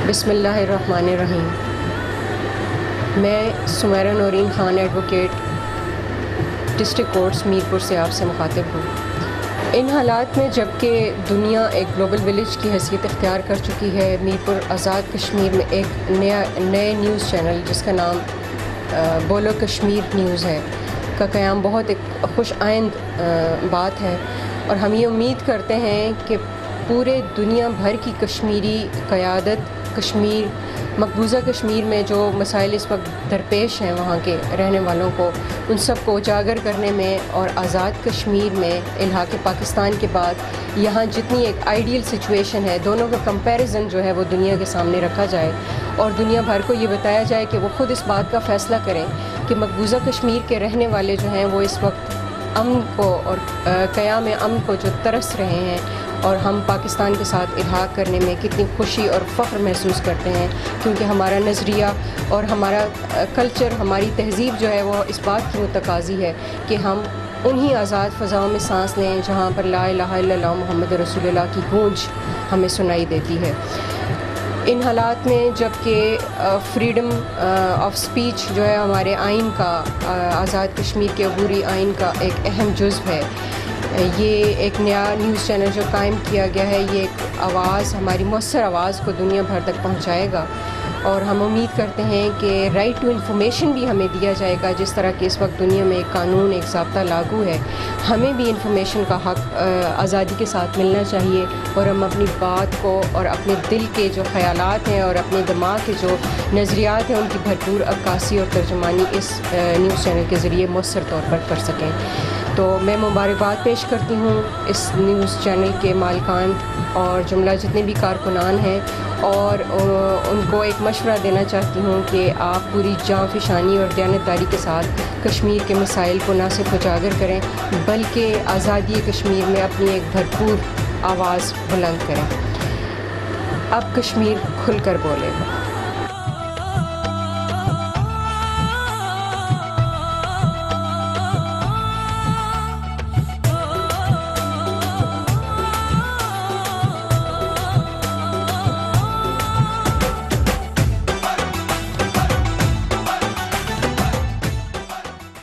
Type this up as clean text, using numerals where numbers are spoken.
بسم اللہ الرحمن الرحیم۔ میں Sameera Noreen Khan advocate district courts Mirpur سے آپ سے مخاطب ہوں۔ ان حالات میں جب کہ دنیا ایک گلوبل ولیج کی حیثیت اختیار کر چکی ہے، میرپور آزاد کشمیر میں ایک نئے نیوز چینل جس کا نام بولو کشمیر نیوز ہے کا قیام بہت ایک خوش آئند بات ہے، اور ہم یہ امید کرتے ہیں کہ پورے دنیا بھر کی کشمیری قیادت، مقبوضہ کشمیر میں جو مسائل اس وقت درپیش ہیں وہاں کے رہنے والوں کو، ان سب کو اجاگر کرنے میں اور آزاد کشمیر میں الحاق پاکستان کے بعد یہاں جتنی ایک آئیڈیل سچویشن ہے، دونوں کا کمپیریزن جو ہے وہ دنیا کے سامنے رکھا جائے اور دنیا بھر کو یہ بتایا جائے کہ وہ خود اس بات کا فیصلہ کریں کہ مقبوضہ کشمیر کے رہنے والے جو ہیں وہ اس وقت امن کو اور قیام امن کو جو ترس رہے ہیں، اور ہم پاکستان کے ساتھ الحاق کرنے میں کتنی خوشی اور فخر محسوس کرتے ہیں، کیونکہ ہمارا نظریہ اور ہمارا کلچر، ہماری تہذیب جو ہے وہ اس بات کی متقاضی ہے کہ ہم انہی آزاد فضاؤں میں سانس لیں جہاں پر لا الہ الا اللہ محمد رسول اللہ کی گونج ہمیں سنائی دیتی ہے۔ ان حالات میں جب کہ فریڈم آف سپیچ جو ہے ہمارے آئین کا، آزاد کشمیر کے عبوری آئین کا ایک اہم جزو ہے، یہ ایک نیا نیوز چینل جو قائم کیا گیا ہے، یہ ایک آواز، ہماری مؤثر آواز کو دنیا بھر تک پہنچائے گا، اور ہم امید کرتے ہیں کہ رائٹ ٹو انفارمیشن بھی ہمیں دیا جائے گا۔ جس طرح کہ اس وقت دنیا میں ایک قانون، ایک ضابطہ لاگو ہے، ہمیں بھی انفارمیشن کا حق آزادی کے ساتھ ملنا چاہیے، اور ہم اپنی بات کو اور اپنے دل کے جو خیالات ہیں اور اپنے دماغ کے جو نظریات ہیں ان کی بھرپور عکاسی اور ترجمانی اس نیوز چینل کے ذریعے مؤثر طور پر کر سکیں۔ تو میں مبارکباد پیش کرتی ہوں اس نیوز چینل کے مالکان اور جملہ جتنے بھی کارکنان ہیں، اور ان کو ایک مشورہ دینا چاہتی ہوں کہ آپ پوری جاں فشانی اور دیانتداری کے ساتھ کشمیر کے مسائل کو نہ صرف اجاگر کریں بلکہ آزادی کشمیر میں اپنی ایک بھرپور آواز بلند کریں۔ اب کشمیر کھل کر بولے گا۔